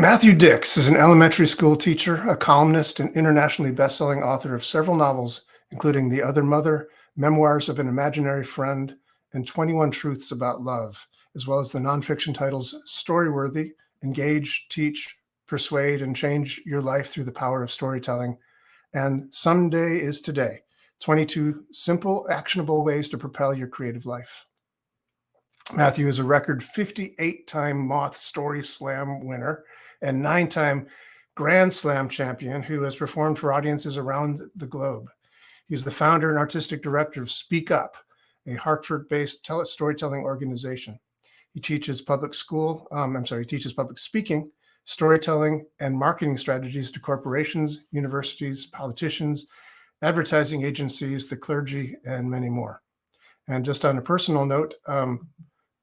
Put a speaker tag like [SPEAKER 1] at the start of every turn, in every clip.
[SPEAKER 1] Matthew Dix is an elementary school teacher, a columnist, and internationally best-selling author of several novels, including The Other Mother, Memoirs of an Imaginary Friend, and 21 Truths About Love, as well as the nonfiction titles Storyworthy, Engage, Teach, Persuade, and Change Your Life Through the Power of Storytelling, and Someday is Today, 22 Simple, Actionable Ways to Propel Your Creative Life. Matthew is a record 58-time Moth StorySLAM winner and 9-time GrandSLAM champion who has performed for audiences around the globe. He's the founder and artistic director of Speak Up, a Hartford-based storytelling organization. He teaches public speaking, storytelling, and marketing strategies to corporations, universities, politicians, advertising agencies, the clergy, and many more. And just on a personal note,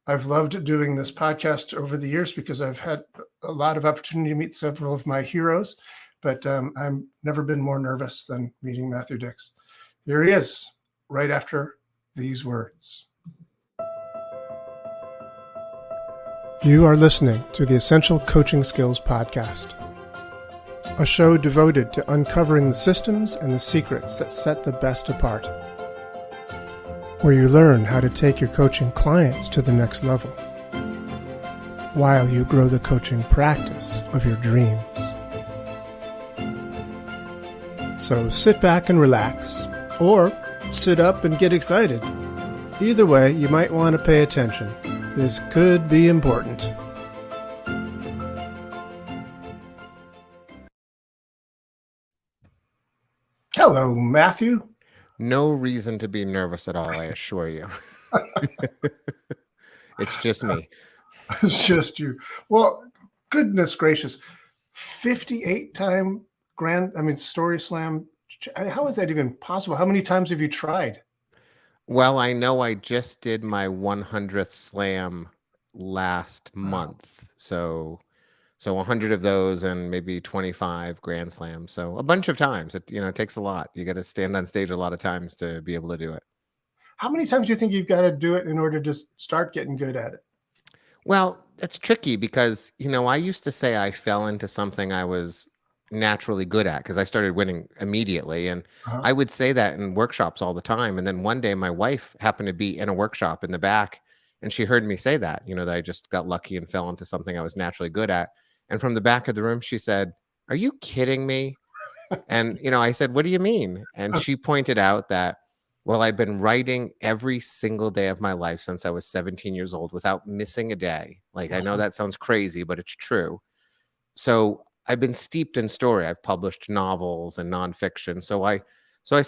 [SPEAKER 1] I've loved doing this podcast over the years because I've had a lot of opportunity to meet several of my heroes, but I've never been more nervous than meeting Matthew Dix. Here he is, right after these words. You are listening to the Essential Coaching Skills Podcast, a show devoted to uncovering the systems and the secrets that set the best apart, where you learn how to take your coaching clients to the next level, while you grow the coaching practice of your dreams. So sit back and relax, or sit up and get excited. Either way, you might want to pay attention. This could be important. Hello, Matthew.
[SPEAKER 2] No reason to be nervous at all, I assure you. It's just me.
[SPEAKER 1] It's just you. Well, goodness gracious. 58-time StorySLAM. How is that even possible? How many times have you tried?
[SPEAKER 2] Well, I know I just did my 100th slam last month. So 100 of those and maybe 25 Grand Slams. So a bunch of times. It takes a lot. You got to stand on stage a lot of times to be able to do it.
[SPEAKER 1] How many times do you think you've got to do it in order to start getting good at it?
[SPEAKER 2] Well, it's tricky because, I used to say I fell into something I was naturally good at because I started winning immediately. And I would say that in workshops all the time. And then one day my wife happened to be in a workshop in the back and she heard me say that, that I just got lucky and fell into something I was naturally good at. And from the back of the room, she said, "Are you kidding me?" And, I said, "What do you mean?" And she pointed out that, well, I've been writing every single day of my life since I was 17 years old without missing a day. Like, I know that sounds crazy, but it's true. So I've been steeped in story. I've published novels and nonfiction. So I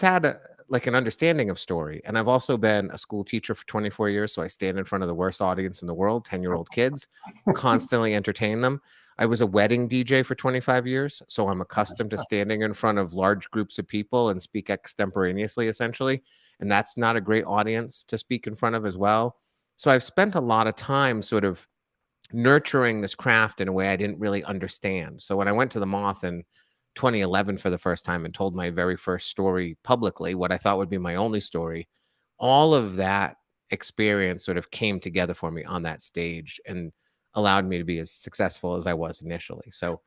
[SPEAKER 2] had an understanding of story. And I've also been a school teacher for 24 years. So I stand in front of the worst audience in the world, 10-year-old kids, constantly entertain them. I was a wedding DJ for 25 years. So I'm accustomed to standing in front of large groups of people and speak extemporaneously, essentially. And that's not a great audience to speak in front of as well. So I've spent a lot of time sort of nurturing this craft in a way I didn't really understand. So when I went to the Moth in 2011 for the first time and told my very first story publicly, what I thought would be my only story, all of that experience sort of came together for me on that stage and allowed me to be as successful as I was initially. So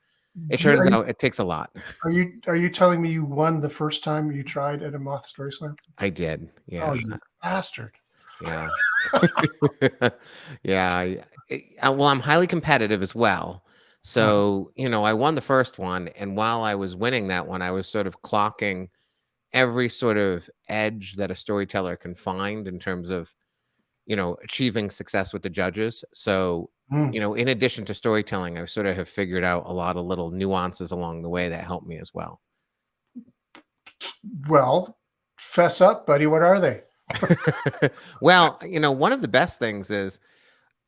[SPEAKER 2] it turns out it takes a lot.
[SPEAKER 1] Are you telling me you won the first time you tried at a Moth StorySLAM?
[SPEAKER 2] I did. Yeah.
[SPEAKER 1] Oh, you bastard.
[SPEAKER 2] Yeah. Yeah. Well, I'm highly competitive as well. So, I won the first one. And while I was winning that one, I was sort of clocking every sort of edge that a storyteller can find in terms of, achieving success with the judges. So, in addition to storytelling, I sort of have figured out a lot of little nuances along the way that help me as well.
[SPEAKER 1] Well, fess up, buddy. What are they?
[SPEAKER 2] Well, one of the best things is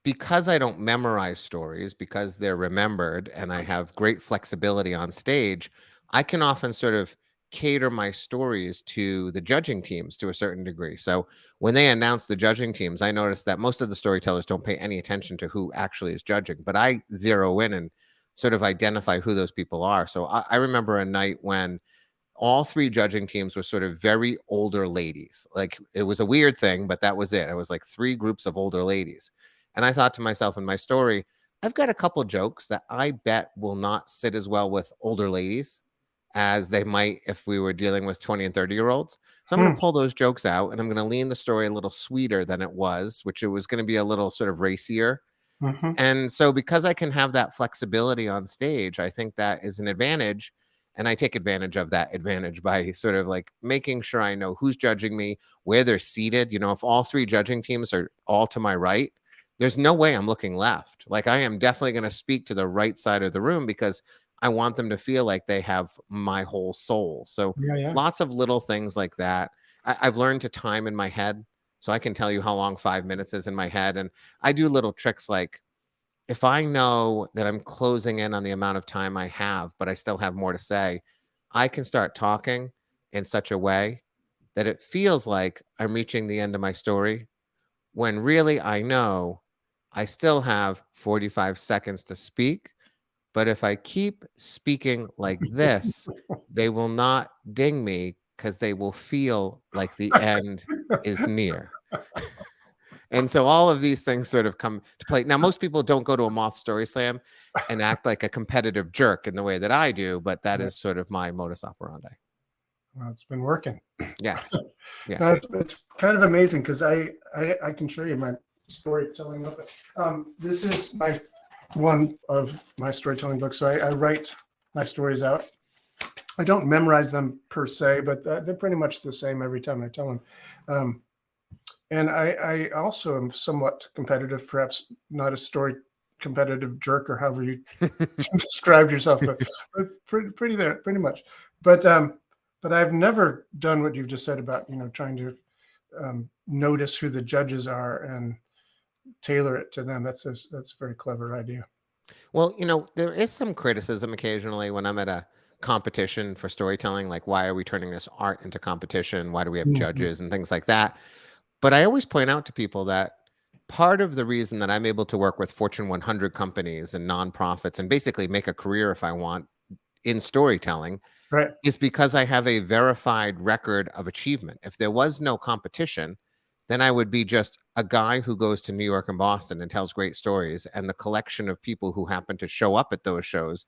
[SPEAKER 2] because I don't memorize stories, because they're remembered and I have great flexibility on stage, I can often sort of cater my stories to the judging teams to a certain degree. So when they announce the judging teams, I notice that most of the storytellers don't pay any attention to who actually is judging, but I zero in and sort of identify who those people are. So I remember a night when all three judging teams were sort of very older ladies. Like, it was a weird thing, but that was it. It was like three groups of older ladies. And I thought to myself in my story, I've got a couple jokes that I bet will not sit as well with older ladies as they might if we were dealing with 20 and 30-year-olds. So I'm going
[SPEAKER 1] Hmm.
[SPEAKER 2] to pull those jokes out and I'm going to lean the story a little sweeter than it was, which it was going to be a little sort of racier.
[SPEAKER 1] Hmm.
[SPEAKER 2] And so because I can have that flexibility on stage, I think that is an advantage. And I take advantage of that advantage by sort of like making sure I know who's judging me, where they're seated. You know, if all three judging teams are all to my right, there's no way I'm looking left. Like I am definitely going to speak to the right side of the room because I want them to feel like they have my whole soul. So
[SPEAKER 1] Yeah, yeah.
[SPEAKER 2] lots of little things like that. I've learned to time in my head. So I can tell you how long 5 minutes is in my head. And I do little tricks like if I know that I'm closing in on the amount of time I have, but I still have more to say, I can start talking in such a way that it feels like I'm reaching the end of my story when really I know I still have 45 seconds to speak. But if I keep speaking like this, they will not ding me because they will feel like the end is near. And so all of these things sort of come to play. Now, most people don't go to a Moth StorySLAM and act like a competitive jerk in the way that I do, but that
[SPEAKER 1] Right.
[SPEAKER 2] is sort of my modus operandi.
[SPEAKER 1] Well, it's been working.
[SPEAKER 2] Yes. Yeah.
[SPEAKER 1] No, it's kind of amazing because I can show you my storytelling book. This is my one of my storytelling books. So I write my stories out. I don't memorize them per se, but they're pretty much the same every time I tell them. And I also am somewhat competitive, perhaps not a story competitive jerk or however you described yourself, but pretty there, pretty much. But I've never done what you've just said about trying to notice who the judges are and tailor it to them. That's a very clever idea.
[SPEAKER 2] Well, there is some criticism occasionally when I'm at a competition for storytelling, like why are we turning this art into competition? Why do we have
[SPEAKER 1] Mhm.
[SPEAKER 2] judges and things like that? But I always point out to people that part of the reason that I'm able to work with Fortune 100 companies and nonprofits and basically make a career if I want in storytelling
[SPEAKER 1] Right.
[SPEAKER 2] is because I have a verified record of achievement. If there was no competition, then I would be just a guy who goes to New York and Boston and tells great stories. And the collection of people who happen to show up at those shows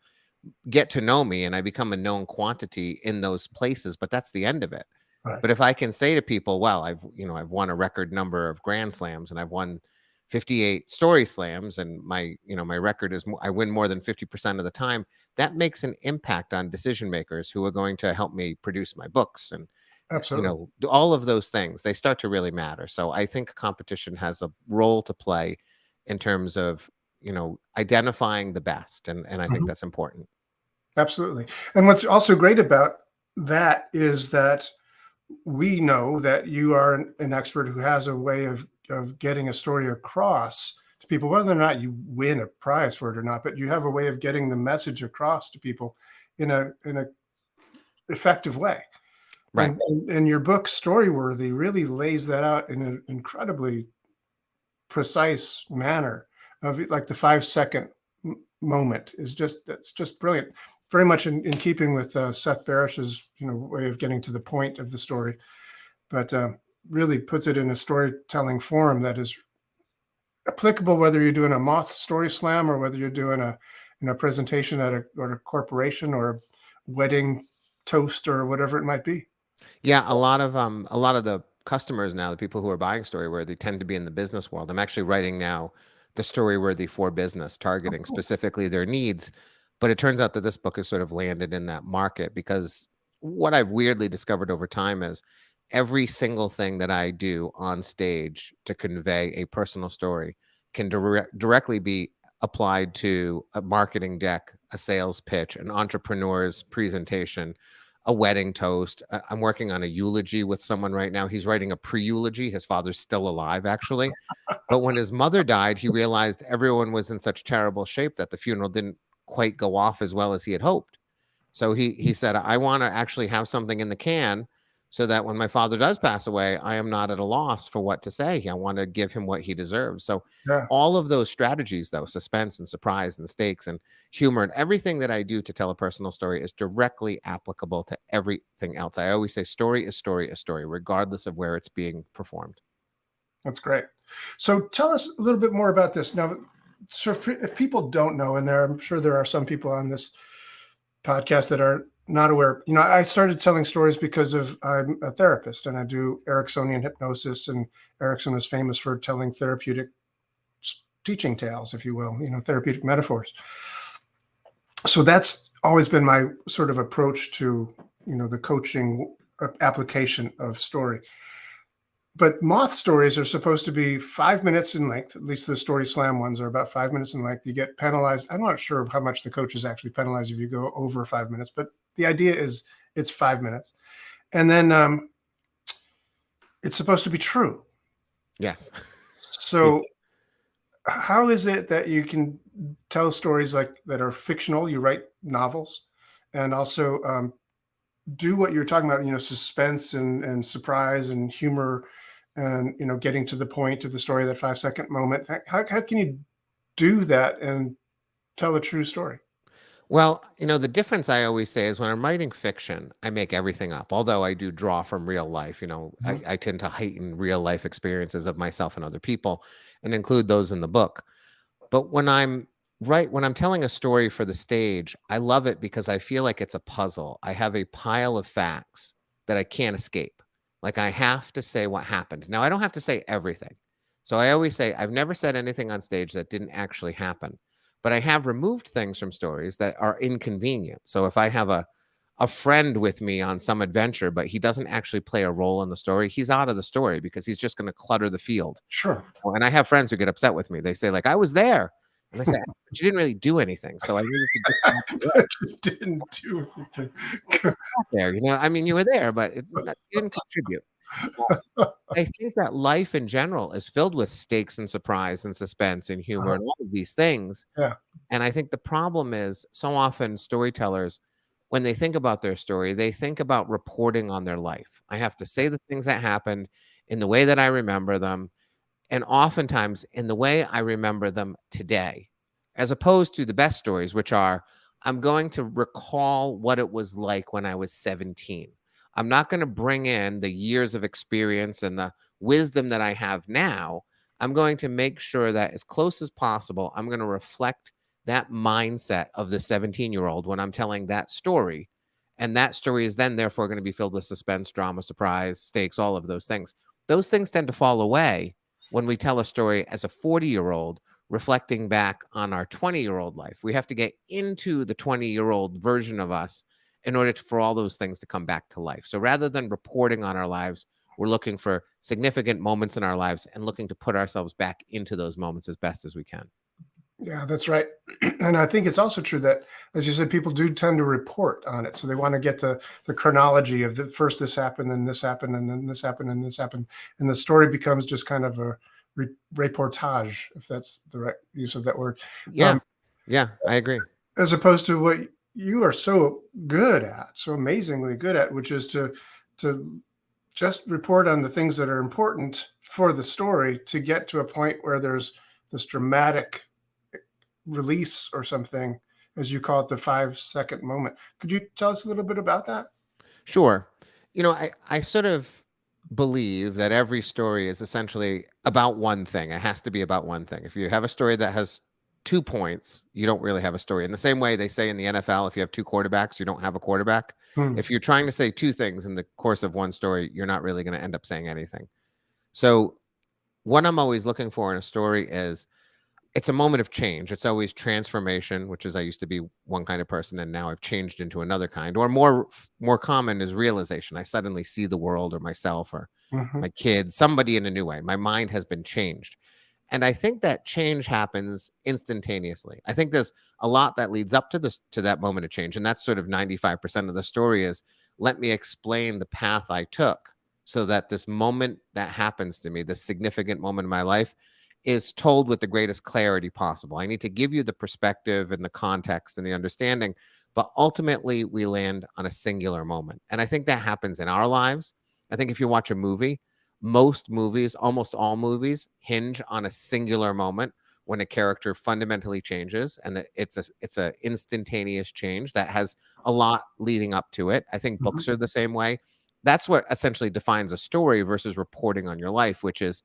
[SPEAKER 2] get to know me and I become a known quantity in those places, but that's the end of it.
[SPEAKER 1] Right.
[SPEAKER 2] But if I can say to people, well, I've won a record number of grand slams and I've won 58 story slams and my record is I win more than 50% of the time, that makes an impact on decision makers who are going to help me produce my books and
[SPEAKER 1] Absolutely.
[SPEAKER 2] all of those things, they start to really matter. So I think competition has a role to play in terms of, identifying the best and I think
[SPEAKER 1] Mhm.
[SPEAKER 2] that's important.
[SPEAKER 1] Absolutely. And what's also great about that is that we know that you are an expert who has a way of getting a story across to people, whether or not you win a prize for it or not, but you have a way of getting the message across to people in a effective way.
[SPEAKER 2] Right.
[SPEAKER 1] And your book Storyworthy really lays that out in an incredibly precise manner of like the 5 second moment is just that's just brilliant. Very much in keeping with Seth Barish's way of getting to the point of the story, but really puts it in a storytelling form that is applicable whether you're doing a Moth StorySLAM or whether you're doing a presentation at a corporation or a wedding toast or whatever it might be.
[SPEAKER 2] Yeah, a lot of the customers now, the people who are buying Storyworthy tend to be in the business world. I'm actually writing now the Storyworthy for business,
[SPEAKER 1] Oh,
[SPEAKER 2] targeting
[SPEAKER 1] cool.
[SPEAKER 2] specifically their needs. But it turns out that this book has sort of landed in that market because what I've weirdly discovered over time is every single thing that I do on stage to convey a personal story can directly be applied to a marketing deck, a sales pitch, an entrepreneur's presentation, a wedding toast. I'm working on a eulogy with someone right now. He's writing a pre-eulogy. His father's still alive, actually. But when his mother died, he realized everyone was in such terrible shape that the funeral didn't quite go off as well as he had hoped. So he said, I want to actually have something in the can so that when my father does pass away, I am not at a loss for what to say. I want to give him what he deserves. So
[SPEAKER 1] Yeah,
[SPEAKER 2] all of those strategies, though, suspense and surprise and stakes and humor and everything that I do to tell a personal story is directly applicable to everything else. I always say story is story is story, regardless of where it's being performed.
[SPEAKER 1] that's great. So tell us a little bit more about this now. So if people don't know, and I'm sure there are some people on this podcast that are not aware, I started telling stories because I'm a therapist and I do Ericksonian hypnosis, and Erickson was famous for telling therapeutic teaching tales, if you will, therapeutic metaphors. So that's always been my sort of approach to, the coaching application of story. But Moth stories are supposed to be 5 minutes in length. At least the StorySLAM ones are about 5 minutes in length. You get penalized. I'm not sure how much the coaches actually penalize if you go over 5 minutes, but the idea is it's 5 minutes. And then it's supposed to be true.
[SPEAKER 2] Yes.
[SPEAKER 1] So how is it that you can tell stories like that are fictional? You write novels and also do what you're talking about, suspense and surprise and humor and, getting to the point of the story, that 5-second moment. How can you do that and tell a true story?
[SPEAKER 2] Well, the difference I always say is when I'm writing fiction, I make everything up. Although I do draw from real life,
[SPEAKER 1] Mhm.
[SPEAKER 2] I tend to heighten real life experiences of myself and other people and include those in the book. But when I'm telling a story for the stage, I love it because I feel like it's a puzzle. I have a pile of facts that I can't escape. Like I have to say what happened. Now I don't have to say everything. So I always say I've never said anything on stage that didn't actually happen. But I have removed things from stories that are inconvenient. So if I have a friend with me on some adventure, but he doesn't actually play a role in the story, he's out of the story because he's just going to clutter the field.
[SPEAKER 1] Sure.
[SPEAKER 2] Well, and I have friends who get upset with me. They say, like, "I was there." And I say, "But you didn't really do anything, so I needed to just not be
[SPEAKER 1] But you didn't do anything.
[SPEAKER 2] there." I mean, you were there, but you didn't contribute. I think that life in general is filled with stakes and surprise and suspense and humor
[SPEAKER 1] Uh-huh.
[SPEAKER 2] and all of these things.
[SPEAKER 1] Yeah.
[SPEAKER 2] And I think the problem is so often storytellers, when they think about their story, they think about reporting on their life. I have to say the things that happened in the way that I remember them, and oftentimes in the way I remember them today, as opposed to the best stories, which are I'm going to recall what it was like when I was 17. I'm not going to bring in the years of experience and the wisdom that I have now. I'm going to make sure that as close as possible, I'm going to reflect that mindset of the 17-year-old when I'm telling that story. And that story is then, therefore, going to be filled with suspense, drama, surprise, stakes, all of those things. Those things tend to fall away when we tell a story as a 40-year-old reflecting back on our 20-year-old life. We have to get into the 20-year-old version of us in order for all those things to come back to life. So rather than reporting on our lives, we're looking for significant moments in our lives and looking to put ourselves back into those moments as best as we can.
[SPEAKER 1] Yeah, that's right. And I think it's also true that, as you said, people do tend to report on it. So they want to get the chronology of the first this happened, then this happened, and then this happened, and this happened. And the story becomes just kind of a reportage, if that's the right use of that word.
[SPEAKER 2] Yeah. Yeah, I agree.
[SPEAKER 1] As opposed to what you are so good at, so amazingly good at, which is to just report on the things that are important for the story to get to a point where there's this dramatic release or something, as you call it, the 5-second moment. Could you tell us a little bit about that?
[SPEAKER 2] Sure. I sort of believe that every story is essentially about one thing. It has to be about one thing. If you have a story that has 2 points, you don't really have a story. In the same way they say in the NFL, if you have 2 quarterbacks, you don't have a quarterback.
[SPEAKER 1] Hmm.
[SPEAKER 2] If you're trying to say 2 things in the course of one story, you're not really going to end up saying anything. So, what I'm always looking for in a story is it's a moment of change. It's always transformation, which is I used to be one kind of person and now I've changed into another kind. Or more common is realization. I suddenly see the world or myself or
[SPEAKER 1] Hmm.
[SPEAKER 2] my kids, somebody in a new way. My mind has been changed. And I think that change happens instantaneously. I think there's a lot that leads up to this to that moment of change. And that's sort of 95% of the story is let me explain the path I took so that this moment that happens to me, this significant moment in my life, is told with the greatest clarity possible. I need to give you the perspective and the context and the understanding, but ultimately we land on a singular moment. And I think that happens in our lives. I think if you watch a movie, most movies, almost all movies, hinge on a singular moment when a character fundamentally changes, and it's a instantaneous change that has a lot leading up to it. I think
[SPEAKER 1] Hmm.
[SPEAKER 2] books are the same way. That's what essentially defines a story versus reporting on your life, which is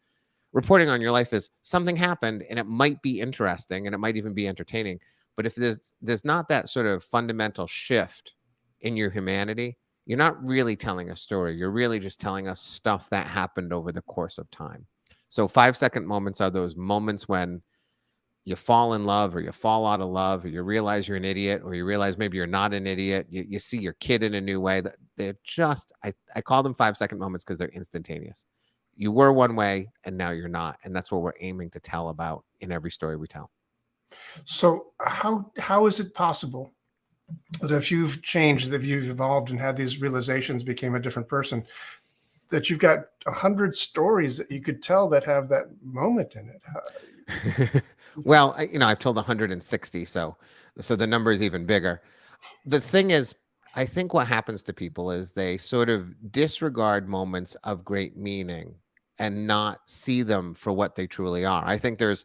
[SPEAKER 2] Reporting on your life is something happened and it might be interesting and it might even be entertaining. But if there's not that sort of fundamental shift in your humanity, you're not really telling a story. You're really just telling us stuff that happened over the course of time. So 5-second moments are those moments when you fall in love or you fall out of love or you realize you're an idiot or you realize maybe you're not an idiot. You see your kid in a new way. That they're just, I call them 5-second moments because they're instantaneous. You were one way and now you're not. And that's what we're aiming to tell about in every story we tell.
[SPEAKER 1] So how is it possible that if you've changed, that you've evolved and had these realizations, became a different person, that you've got 100 stories that you could tell that have that moment in it?
[SPEAKER 2] Well, I've told 160, so the number is even bigger. The thing is, I think what happens to people is they sort of disregard moments of great meaning and not see them for what they truly are. I think there's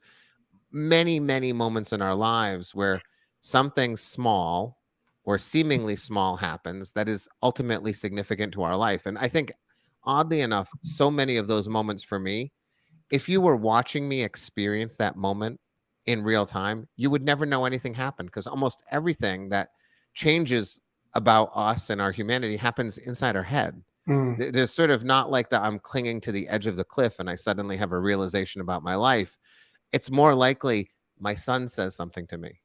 [SPEAKER 2] many, many moments in our lives where something small or seemingly small happens that is ultimately significant to our life. And I think, oddly enough, so many of those moments for me, if you were watching me experience that moment in real time, you would never know anything happened because almost everything that changes about us and our humanity happens inside our head.
[SPEAKER 1] Mm.
[SPEAKER 2] There's sort of not like that I'm clinging to the edge of the cliff and I suddenly have a realization about my life. It's more likely my son says something to me.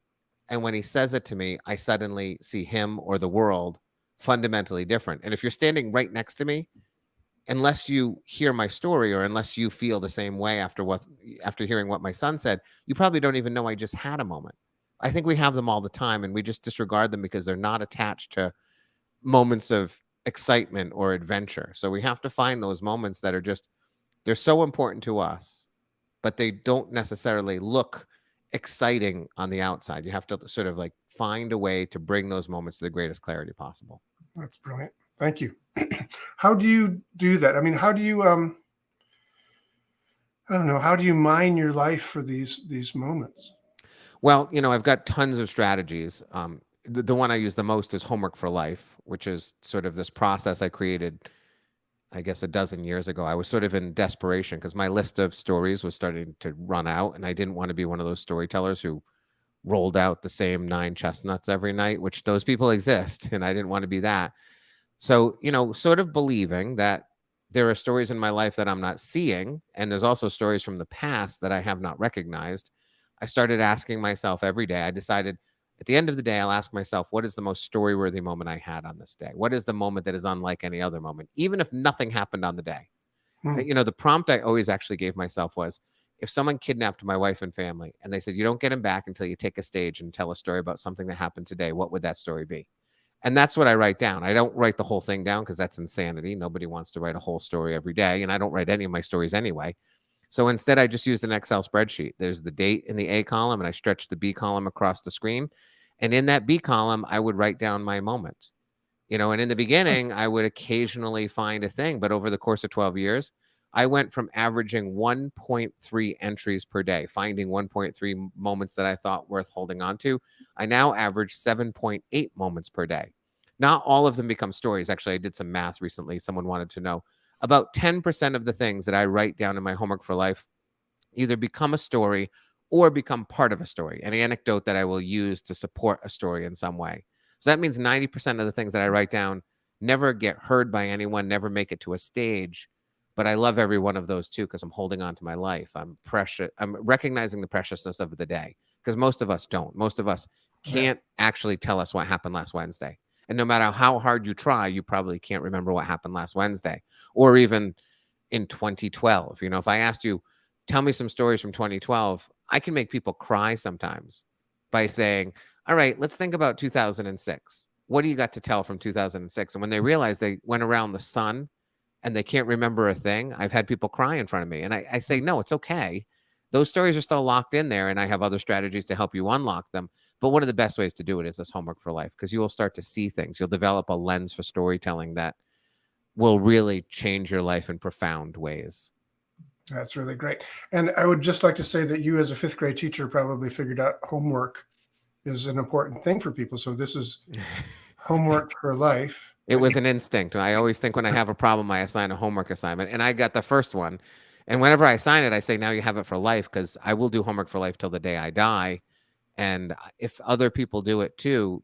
[SPEAKER 2] And when he says it to me, I suddenly see him or the world fundamentally different. And if you're standing right next to me, unless you hear my story or unless you feel the same way after hearing what my son said, you probably don't even know I just had a moment. I think we have them all the time and we just disregard them because they're not attached to moments of excitement or adventure. So we have to find those moments that are just, they're so important to us, but they don't necessarily look exciting on the outside. You have to sort of like find a way to bring those moments to the greatest clarity possible.
[SPEAKER 1] That's brilliant. Thank you. How do you do that? I mean, how do you I don't know, how do you mine your life for these moments?
[SPEAKER 2] Well, I've got tons of strategies. The one I use the most is homework for life, which is sort of this process I created, I guess, a dozen years ago. I was sort of in desperation because my list of stories was starting to run out, and I didn't want to be one of those storytellers who rolled out the same 9 chestnuts every night, which those people exist, and I didn't want to be that. So, sort of believing that there are stories in my life that I'm not seeing, and there's also stories from the past that I have not recognized. I started asking myself every day. I decided at the end of the day, I'll ask myself, what is the most story-worthy moment I had on this day? What is the moment that is unlike any other moment, even if nothing happened on the day?
[SPEAKER 1] Hmm.
[SPEAKER 2] The prompt I always actually gave myself was, if someone kidnapped my wife and family and they said, you don't get him back until you take a stage and tell a story about something that happened today, what would that story be? And that's what I write down. I don't write the whole thing down because that's insanity. Nobody wants to write a whole story every day. And I don't write any of my stories anyway. So instead, I just used an Excel spreadsheet. There's the date in the A column, and I stretched the B column across the screen. And in that B column, I would write down my moment. And in the beginning, I would occasionally find a thing. But over the course of 12 years, I went from averaging 1.3 entries per day, finding 1.3 moments that I thought worth holding on to. I now average 7.8 moments per day. Not all of them become stories. Actually, I did some math recently. Someone wanted to know about 10% of the things that I write down in my homework for life either become a story or become part of a story, an anecdote that I will use to support a story in some way. So that means 90% of the things that I write down never get heard by anyone, never make it to a stage. But I love every one of those too because I'm holding on to my life. I'm recognizing the preciousness of the day because most of us don't. Most of us
[SPEAKER 1] Yeah.
[SPEAKER 2] can't actually tell us what happened last Wednesday. And no matter how hard you try, you probably can't remember what happened last Wednesday or even in 2012. If I asked you, tell me some stories from 2012, I can make people cry sometimes by saying, all right, let's think about 2006. What do you got to tell from 2006? And when they realize they went around the sun and they can't remember a thing, I've had people cry in front of me. And I say, no, it's okay. Those stories are still locked in there. And I have other strategies to help you unlock them. But one of the best ways to do it is this homework for life, because you will start to see things. You'll develop a lens for storytelling that will really change your life in profound ways.
[SPEAKER 1] That's really great. And I would just like to say that you, as a fifth grade teacher, probably figured out homework is an important thing for people. So this is homework for life.
[SPEAKER 2] It was an instinct. I always think when I have a problem, I assign a homework assignment. And I got the first one. And whenever I sign it, I say, now you have it for life, because I will do homework for life till the day I die. And if other people do it too,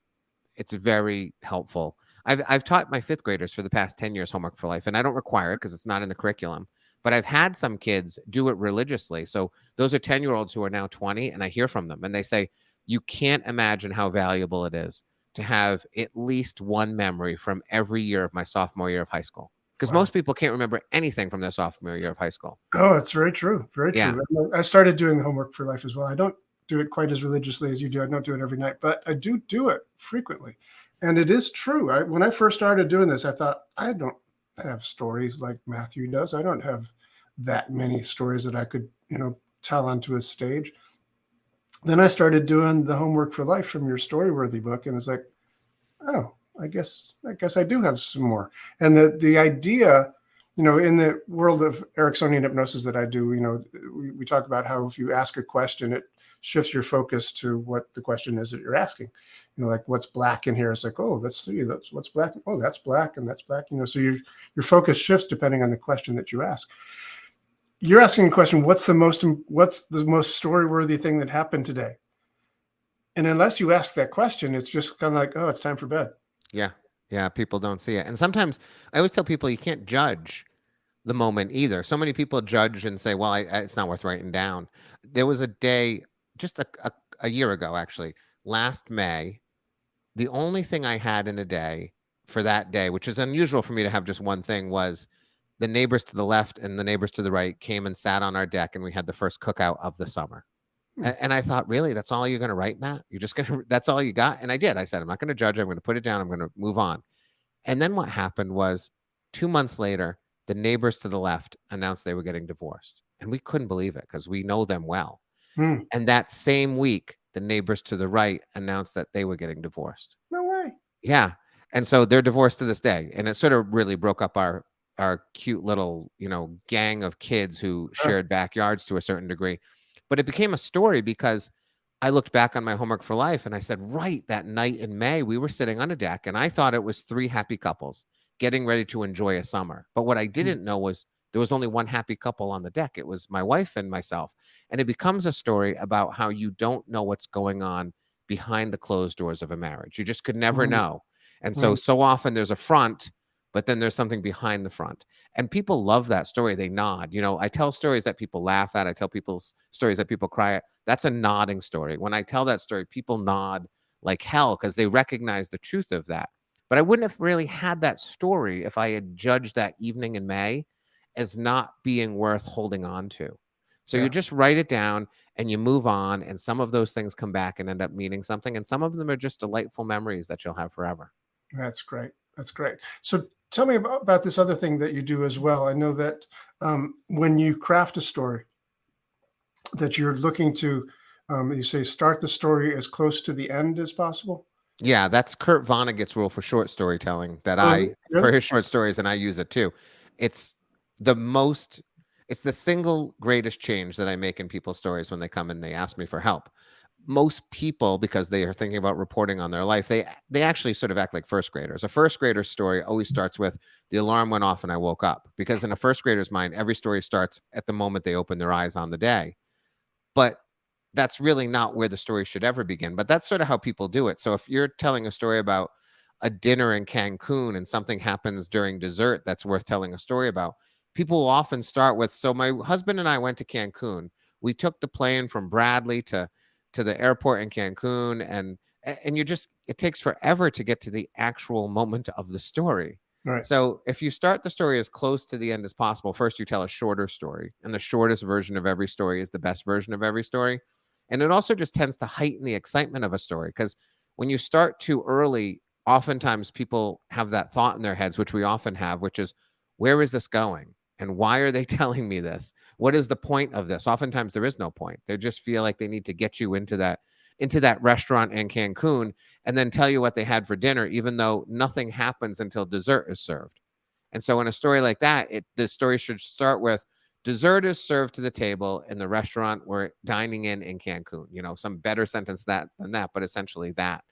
[SPEAKER 2] it's very helpful. I've taught my fifth graders for the past 10 years homework for life, and I don't require it because it's not in the curriculum. But I've had some kids do it religiously. So those are 10-year-olds who are now 20, and I hear from them and they say, you can't imagine how valuable it is to have at least one memory from every year of my sophomore year of high school. Because
[SPEAKER 1] Wow.
[SPEAKER 2] most people can't remember anything from their sophomore year of high school.
[SPEAKER 1] Oh, it's very true. Very
[SPEAKER 2] Yeah.
[SPEAKER 1] true. I started doing the homework for life as well. I don't do it quite as religiously as you do. I don't do it every night, but I do it frequently. And it is true. When I first started doing this, I thought, I don't have stories like Matthew does. I don't have that many stories that I could, tell onto a stage. Then I started doing the homework for life from your Storyworthy book, and it's like, oh, I guess I do have some more. And the idea, in the world of Ericksonian hypnosis that I do, we talk about how if you ask a question, it shifts your focus to what the question is that you're asking. Like what's black in here? It's like, oh, let's see, that's what's black. Oh, that's black, and that's black. So your focus shifts depending on the question that you ask. You're asking a question, what's the most story-worthy thing that happened today? And unless you ask that question, it's just kind of like, oh, it's time for bed.
[SPEAKER 2] Yeah. Yeah. People don't see it. And sometimes I always tell people you can't judge the moment either. So many people judge and say, well, it's not worth writing down. There was a day just a year ago, actually, last May. The only thing I had in a day for that day, which is unusual for me to have just one thing, was the neighbors to the left and the neighbors to the right came and sat on our deck, and we had the first cookout of the summer.
[SPEAKER 1] Hmm.
[SPEAKER 2] And I thought, really, that's all you're going to write, Matt? You're just going to, that's all you got? And I did. I said, I'm not going to judge. I'm going to put it down. I'm going to move on. And then what happened was 2 months later, the neighbors to the left announced they were getting divorced. And we couldn't believe it because we know them well.
[SPEAKER 1] Hmm.
[SPEAKER 2] And that same week, the neighbors to the right announced that they were getting divorced.
[SPEAKER 1] No way.
[SPEAKER 2] Yeah. And so they're divorced to this day. And it sort of really broke up our cute little, gang of kids who
[SPEAKER 1] Huh.
[SPEAKER 2] shared backyards to a certain degree. But it became a story because I looked back on my homework for life and I said, right, that night in May, we were sitting on a deck and I thought it was three happy couples getting ready to enjoy a summer. But what I
[SPEAKER 1] Hmm.
[SPEAKER 2] didn't know was there was only one happy couple on the deck. It was my wife and myself. And it becomes a story about how you don't know what's going on behind the closed doors of a marriage. You just could never
[SPEAKER 1] Hmm.
[SPEAKER 2] know. And
[SPEAKER 1] Hmm.
[SPEAKER 2] so often there's a front, but then there's something behind the front. And people love that story. They nod. I tell stories that people laugh at. I tell people's stories that people cry at. That's a nodding story. When I tell that story, people nod like hell because they recognize the truth of that. But I wouldn't have really had that story if I had judged that evening in May as not being worth holding on to. So you
[SPEAKER 1] Yeah,
[SPEAKER 2] just write it down and you move on. And some of those things come back and end up meaning something. And some of them are just delightful memories that you'll have forever.
[SPEAKER 1] that's great. That's great. So tell me about this other thing that you do as well. I know that when you craft a story, that you're looking to, you say, start the story as close to the end as possible.
[SPEAKER 2] Yeah, that's Kurt Vonnegut's rule for short storytelling that
[SPEAKER 1] Oh,
[SPEAKER 2] for
[SPEAKER 1] really?
[SPEAKER 2] his short stories, and I use it too. It's the most it's the single greatest change that I make in people's stories when they come and they ask me for help. Most people, because they are thinking about reporting on their life, they actually sort of act like first graders. A first grader's story always starts with the alarm went off and I woke up, because in a first grader's mind, every story starts at the moment they open their eyes on the day. But that's really not where the story should ever begin. But that's sort of how people do it. So if you're telling a story about a dinner in Cancun and something happens during dessert that's worth telling a story about, people will often start with, so my husband and I went to Cancun. We took the plane from Bradley to the airport in Cancun, and it takes forever to get to the actual moment of the story.
[SPEAKER 1] Right.
[SPEAKER 2] So if you start the story as close to the end as possible, first you tell a shorter story, and the shortest version of every story is the best version of every story. And it also just tends to heighten the excitement of a story, because when you start too early, oftentimes people have that thought in their heads, which we often have, which is, where is this going? And why are they telling me this? What is the point of this? Oftentimes there is no point. They just feel like they need to get you into that restaurant in Cancun and then tell you what they had for dinner, even though nothing happens until dessert is served. And so in a story like that, the story should start with, dessert is served to the table in the restaurant we're dining in Cancun. Some better sentence than that, but essentially that.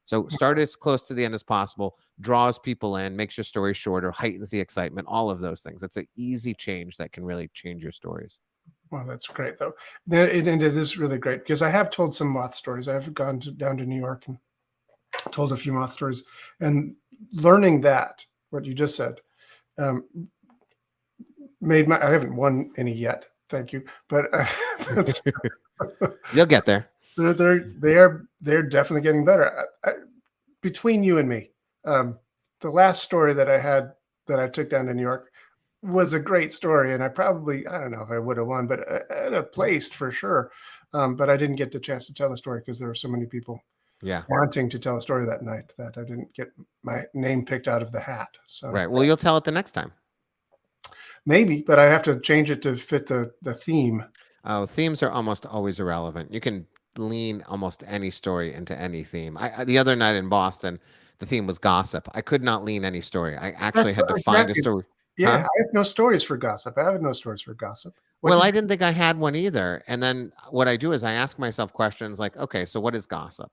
[SPEAKER 2] So start as close to the end as possible, draws people in, makes your story shorter, heightens the excitement, all of those things. It's an easy change that can really change your stories.
[SPEAKER 1] Well, that's great, though. And it is really great because I have told some Moth stories. I've down to New York and told a few Moth stories, and learning that what you just said um, made my. I haven't won any yet, thank you, but that's,
[SPEAKER 2] You'll get there.
[SPEAKER 1] they're definitely getting better. Between you and me, the last story that I had that I took down to New York was a great story, and I don't know if I would have won, but I'd have placed for sure. But I didn't get the chance to tell the story because there were so many people
[SPEAKER 2] Yeah.
[SPEAKER 1] wanting to tell a story that night that I didn't get my name picked out of the hat. So
[SPEAKER 2] Right. Well, you'll tell it the next time.
[SPEAKER 1] maybe, but I have to change it to fit the theme.
[SPEAKER 2] Oh, themes are almost always irrelevant. You can lean almost any story into any theme. The other night in Boston, the theme was gossip. I could not lean any story. I actually had to find a
[SPEAKER 1] Exactly.
[SPEAKER 2] story.
[SPEAKER 1] Yeah,
[SPEAKER 2] Huh?
[SPEAKER 1] I have no stories for gossip. I have no stories for gossip. What
[SPEAKER 2] Well,
[SPEAKER 1] did
[SPEAKER 2] I didn't think I had one either. And then what I do is I ask myself questions like, okay, so what is gossip?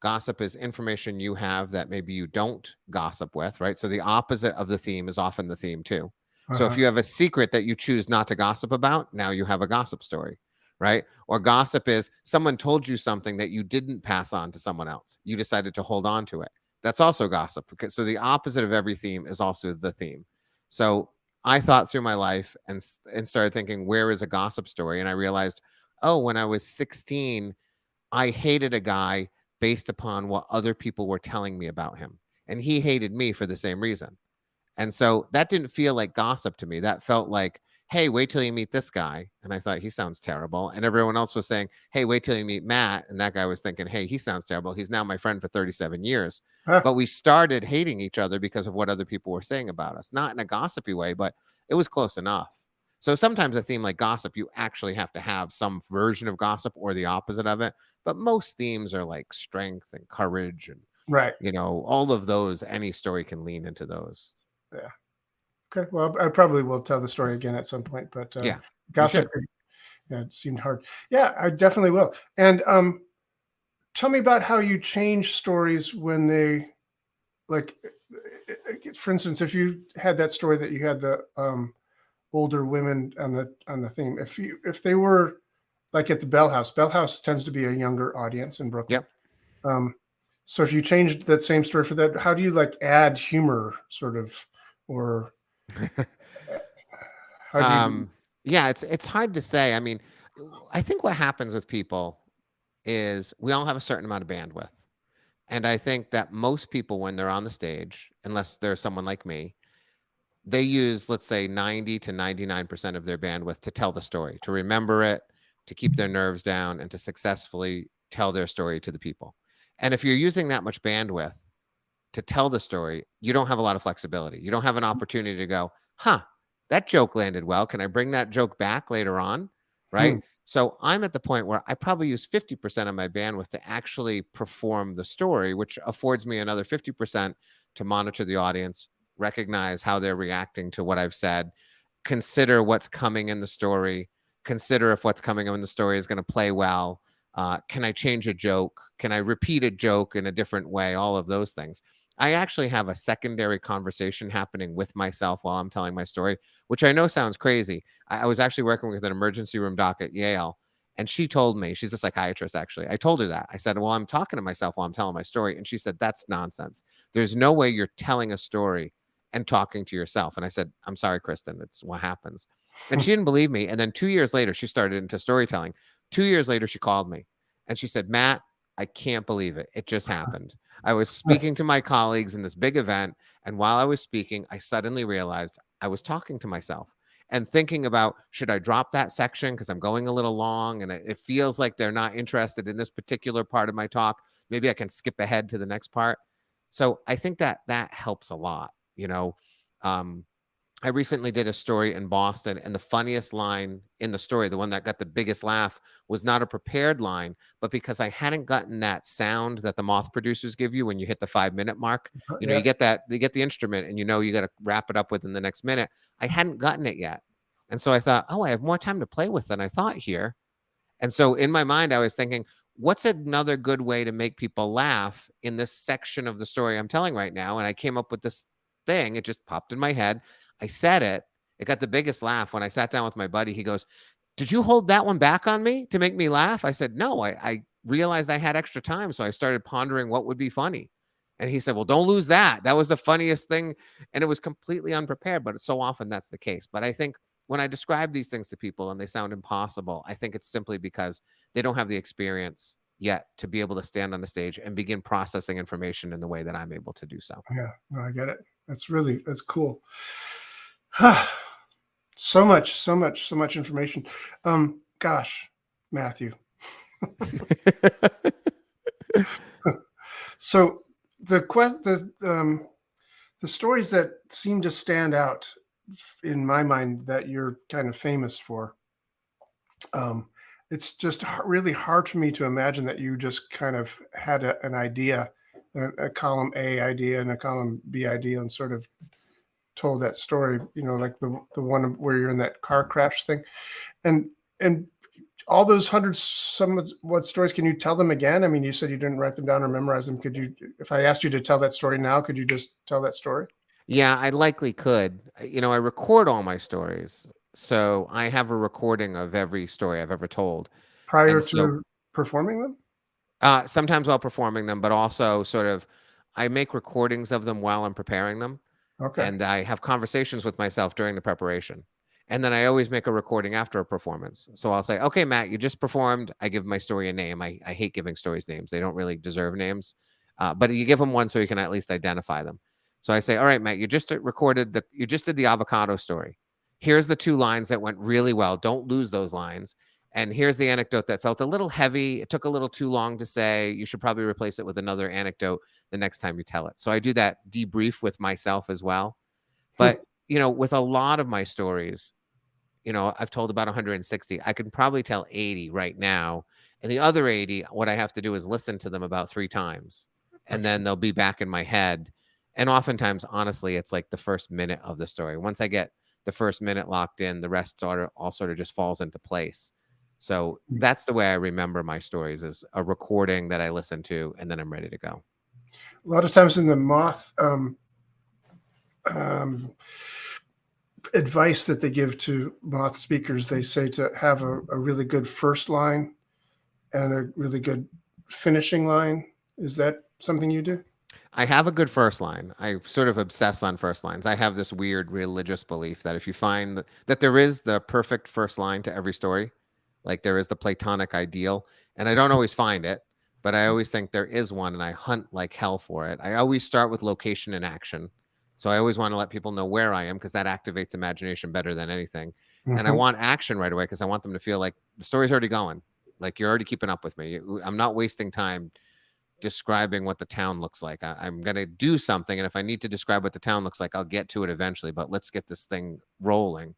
[SPEAKER 2] Gossip is information you have that maybe you don't gossip with, right? So the opposite of the theme is often the theme too. So if
[SPEAKER 1] uh-huh.
[SPEAKER 2] you have a secret that you choose not to gossip about, now you have a gossip story, right? Or gossip is someone told you something that you didn't pass on to someone else. You decided to hold on to it. That's also gossip. So the opposite of every theme is also the theme. So I thought through my life and started thinking, where is a gossip story? And I realized, oh, when I was 16, I hated a guy based upon what other people were telling me about him, and he hated me for the same reason. And so that didn't feel like gossip to me. That felt like, hey, wait till you meet this guy. And I thought he sounds terrible. And everyone else was saying, hey, wait till you meet Matt. And that guy was thinking, hey, he sounds terrible. He's now my friend for 37 years.
[SPEAKER 1] Huh,
[SPEAKER 2] But we started hating each other because of what other people were saying about us, not in a gossipy way, but it was close enough. So sometimes a theme like gossip, you actually have to have some version of gossip or the opposite of it. But most themes are like strength and courage and,
[SPEAKER 1] right.
[SPEAKER 2] all of those. Any story can lean into those.
[SPEAKER 1] Yeah. Okay. Well, I probably will tell the story again at some point, but
[SPEAKER 2] Yeah, you
[SPEAKER 1] gossip,
[SPEAKER 2] should.
[SPEAKER 1] yeah, it seemed hard. Yeah, I definitely will. And tell me about how you change stories when they like, for instance, if you had that story that you had the older women on the theme, if they were like at the Bell House tends to be a younger audience in Brooklyn.
[SPEAKER 2] Yep.
[SPEAKER 1] Um, so if you changed that same story for that, how do you like add humor, sort of, or how do you?
[SPEAKER 2] um, yeah, it's hard to say. I mean, I think what happens with people is we all have a certain amount of bandwidth. And I think that most people, when they're on the stage, unless there's someone like me, they use, let's say, 90 to 99% of their bandwidth to tell the story, to remember it, to keep their nerves down, and to successfully tell their story to the people. And if you're using that much bandwidth to tell the story, you don't have a lot of flexibility. You don't have an opportunity to go, huh, that joke landed well. Can I bring that joke back later on? Right.
[SPEAKER 1] Hmm,
[SPEAKER 2] So I'm at the point where I probably use 50% of my bandwidth to actually perform the story, which affords me another 50% to monitor the audience, recognize how they're reacting to what I've said, consider what's coming in the story, consider if what's coming in the story is going to play well. Can I change a joke? Can I repeat a joke in a different way? All of those things. I actually have a secondary conversation happening with myself while I'm telling my story, which I know sounds crazy. I was actually working with an emergency room doc at Yale, and she told me, she's a psychiatrist actually. I told her that. I said, well, I'm talking to myself while I'm telling my story. And she said, that's nonsense. There's no way you're telling a story and talking to yourself. And I said, I'm sorry, Kristen, it's what happens. And she didn't believe me. And then 2 years later, she started into storytelling. 2 years later, she called me and she said, Matt, I can't believe it. It just happened. I was speaking to my colleagues in this big event. And while I was speaking, I suddenly realized I was talking to myself and thinking about, should I drop that section because I'm going a little long and it feels like they're not interested in this particular part of my talk. Maybe I can skip ahead to the next part. So I think that that helps a lot. You know, um, I recently did a story in Boston, and the funniest line in the story, the one that got the biggest laugh, was not a prepared line, but because I hadn't gotten that sound that the Moth producers give you when you hit the 5 minute mark. You
[SPEAKER 1] yeah.
[SPEAKER 2] get that, you get the instrument, and you got to wrap it up within the next minute. I hadn't gotten it yet. And so I thought, oh, I have more time to play with than I thought here. And so in my mind, I was thinking, what's another good way to make people laugh in this section of the story I'm telling right now? And I came up with this thing. It just popped in my head. I said it. It got the biggest laugh when I sat down with my buddy. He goes, "Did you hold that one back on me to make me laugh?" I said, "No, I realized I had extra time. So I started pondering what would be funny." And he said, "Well, don't lose that. That was the funniest thing." And it was completely unprepared, but so often that's the case. But I think when I describe these things to people and they sound impossible, I think it's simply because they don't have the experience yet to be able to stand on the stage and begin processing information in the way that I'm able to do so.
[SPEAKER 1] Yeah, no, I get it. That's cool. So much information. Gosh, Matthew. So the stories that seem to stand out in my mind that you're kind of famous for, it's just really hard for me to imagine that you just kind of had an idea, a column A idea and a column B idea, and sort of told that story. Like the one where you're in that car crash thing, and and all those hundreds, what stories, can you tell them again? I mean, you said you didn't write them down or memorize them. Could you, if I asked you to tell that story now, could you just tell that story
[SPEAKER 2] Yeah, I likely could. I record all my stories. So I have a recording of every story I've ever told.
[SPEAKER 1] prior
[SPEAKER 2] And so
[SPEAKER 1] to performing them?
[SPEAKER 2] sometimes while performing them, but also sort of I make recordings of them while I'm preparing them.
[SPEAKER 1] Okay.
[SPEAKER 2] And I have conversations with myself during the preparation. And then I always make a recording after a performance. So I'll say, "Okay, Matt, you just performed." I give my story a name. I hate giving stories names. They don't really deserve names. But you give them one so you can at least identify them. So I say, "All right, Matt, you just did the avocado story. Here's the 2 lines that went really well. Don't lose those lines. And here's the anecdote that felt a little heavy. It took a little too long to say. You should probably replace it with another anecdote the next time you tell it." So I do that debrief with myself as well.
[SPEAKER 1] Hmm.
[SPEAKER 2] But, with a lot of my stories, I've told about 160. I can probably tell 80 right now. And the other 80, what I have to do is listen to them about 3 times. And then
[SPEAKER 1] Excellent.
[SPEAKER 2] they'll be back in my head. And oftentimes, honestly, it's like the first minute of the story. Once I get the first minute locked in, the rest all sort of just falls into place. So
[SPEAKER 1] Hmm.
[SPEAKER 2] that's the way I remember my stories, is a recording that I listen to, and then I'm ready to go.
[SPEAKER 1] A lot of times in the Moth um, advice that they give to Moth speakers, they say to have a really good first line and a really good finishing line. Is that something you do?
[SPEAKER 2] I have a good first line. I sort of obsess on first lines. I have this weird religious belief that if you find that there is the perfect first line to every story, like there is the Platonic ideal, and I don't always find it, but I always think there is one, and I hunt like hell for it. I always start with location and action. So I always want to let people know where I am, because that activates imagination better than anything. And I
[SPEAKER 1] Mhm.
[SPEAKER 2] want action right away, because I want them to feel like the story's already going. Like you're already keeping up with me. I'm not wasting time describing what the town looks like. I'm going to do something. And if I need to describe what the town looks like, I'll get to it eventually. But let's get this thing rolling.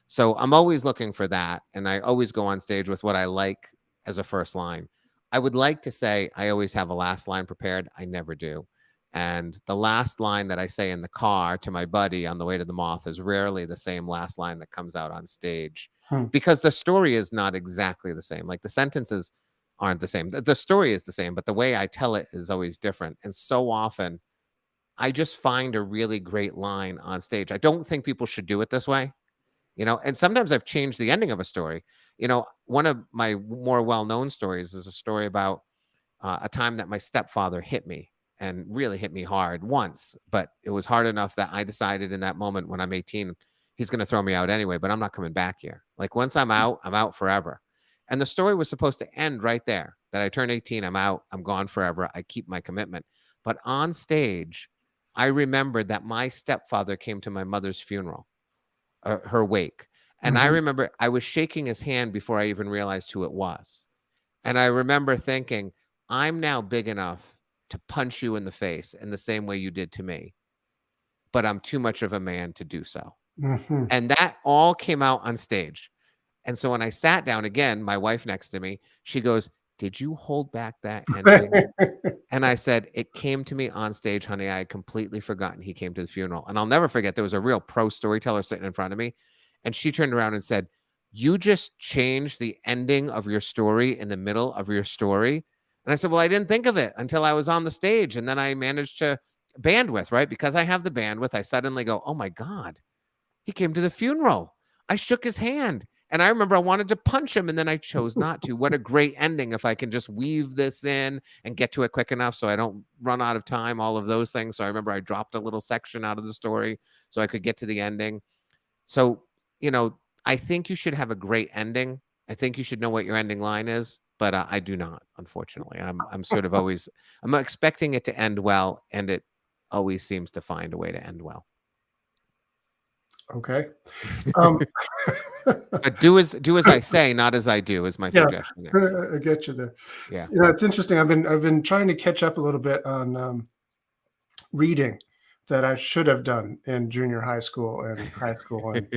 [SPEAKER 2] So I'm always looking for that. And I always go on stage with what I like as a first line. I would like to say I always have a last line prepared. I never do. And the last line that I say in the car to my buddy on the way to the Moth is rarely the same last line that comes out on stage,
[SPEAKER 1] Hmm.
[SPEAKER 2] because the story is not exactly the same. Like the sentences aren't the same. The story is the same, but the way I tell it is always different. And so often I just find a really great line on stage. I don't think people should do it this way, and sometimes I've changed the ending of a story. One of my more well-known stories is a story about a time that my stepfather hit me, and really hit me hard once, but it was hard enough that I decided in that moment when I'm 18, he's going to throw me out anyway, but I'm not coming back here. Like once I'm out forever. And the story was supposed to end right there, that I turn 18, I'm out, I'm gone forever. I keep my commitment. But on stage, I remembered that my stepfather came to my mother's funeral, her wake. And I
[SPEAKER 1] Mhm.
[SPEAKER 2] remember I was shaking his hand before I even realized who it was. And I remember thinking, I'm now big enough to punch you in the face in the same way you did to me, but I'm too much of a man to do so.
[SPEAKER 1] Mhm.
[SPEAKER 2] And that all came out on stage. And so when I sat down again, my wife next to me, she goes, "Did you hold back that ending?" And I said, "It came to me on stage, honey. I had completely forgotten he came to the funeral." And I'll never forget, there was a real pro storyteller sitting in front of me. And she turned around and said, you just changed the ending of your story in the middle of your story. And I said, well, I didn't think of it until I was on the stage. And then I managed to bandwidth, right? Because I have the bandwidth, I suddenly go, oh my God, he came to the funeral. I shook his hand. And I remember I wanted to punch him and then I chose not to. What a great ending if I can just weave this in and get to it quick enough so I don't run out of time, all of those things. So I remember I dropped a little section out of the story so I could get to the ending. So, you know, I think you should have a great ending. I think you should know what your ending line is, but I do not, unfortunately. I'm sort of always I'm expecting it to end well, and it always seems to find a way to end well.
[SPEAKER 1] Okay. Um,
[SPEAKER 2] But do as I say, not as I do, is my
[SPEAKER 1] yeah,
[SPEAKER 2] suggestion there.
[SPEAKER 1] I get you there.
[SPEAKER 2] Yeah.
[SPEAKER 1] It's interesting. I've been trying to catch up a little bit on reading that I should have done in junior high school and high school, and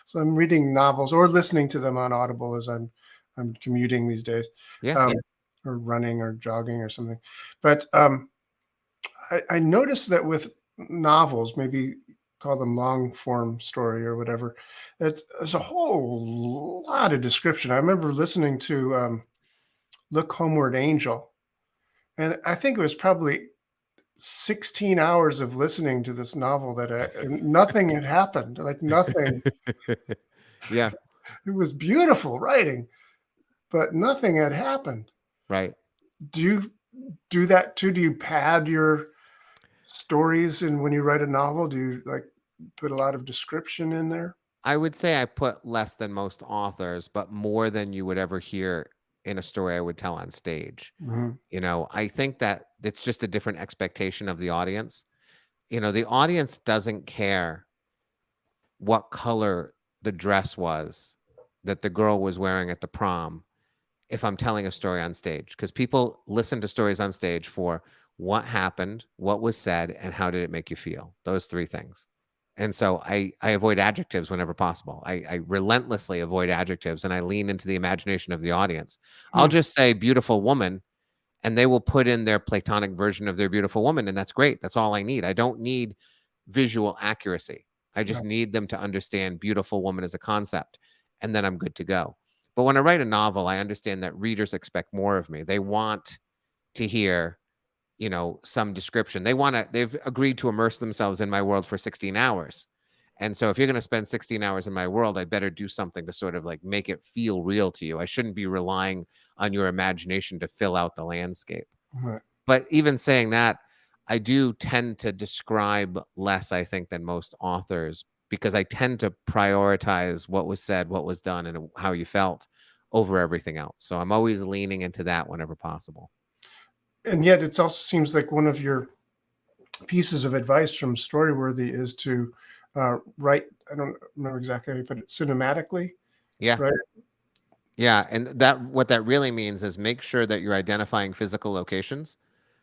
[SPEAKER 1] so I'm reading novels or listening to them on Audible as I'm commuting these days,
[SPEAKER 2] Yeah.
[SPEAKER 1] um, or running or jogging or something. But I noticed that with novels, maybe call them long form story or whatever, there's a whole lot of description. I remember listening to Look Homeward Angel, and I think it was probably 16 hours of listening to this novel that nothing had happened, like nothing.
[SPEAKER 2] Yeah.
[SPEAKER 1] It was beautiful writing, but nothing had happened.
[SPEAKER 2] Right.
[SPEAKER 1] Do you do that too? Do you pad your stories, and when you write a novel, do you like put a lot of description in there?
[SPEAKER 2] I would say I put less than most authors, but more than you would ever hear in a story I would tell on stage.
[SPEAKER 1] Mhm.
[SPEAKER 2] I think that it's just a different expectation of the audience. The audience doesn't care what color the dress was that the girl was wearing at the prom if I'm telling a story on stage, because people listen to stories on stage for what happened, what was said, and how did it make you feel? Those three things. And so I avoid adjectives whenever possible. I relentlessly avoid adjectives and I lean into the imagination of the audience. I'll
[SPEAKER 1] Hmm.
[SPEAKER 2] just say beautiful woman and they will put in their platonic version of their beautiful woman, and that's great. That's all I need. I don't need visual accuracy. I
[SPEAKER 1] Yeah.
[SPEAKER 2] just need them to understand beautiful woman as a concept, and then I'm good to go. But when I write a novel, I understand that readers expect more of me. They want to hear, some description. They've agreed to immerse themselves in my world for 16 hours. And so if you're going to spend 16 hours in my world, I better do something to sort of like make it feel real to you. I shouldn't be relying on your imagination to fill out the landscape.
[SPEAKER 1] Right.
[SPEAKER 2] But even saying that, I do tend to describe less, I think, than most authors because I tend to prioritize what was said, what was done, and how you felt over everything else. So I'm always leaning into that whenever possible.
[SPEAKER 1] And yet, it also seems like one of your pieces of advice from Storyworthy is to write. I don't remember exactly how you put it. Cinematically,
[SPEAKER 2] Yeah.
[SPEAKER 1] right?
[SPEAKER 2] Yeah. And what that really means is make sure that you're identifying physical locations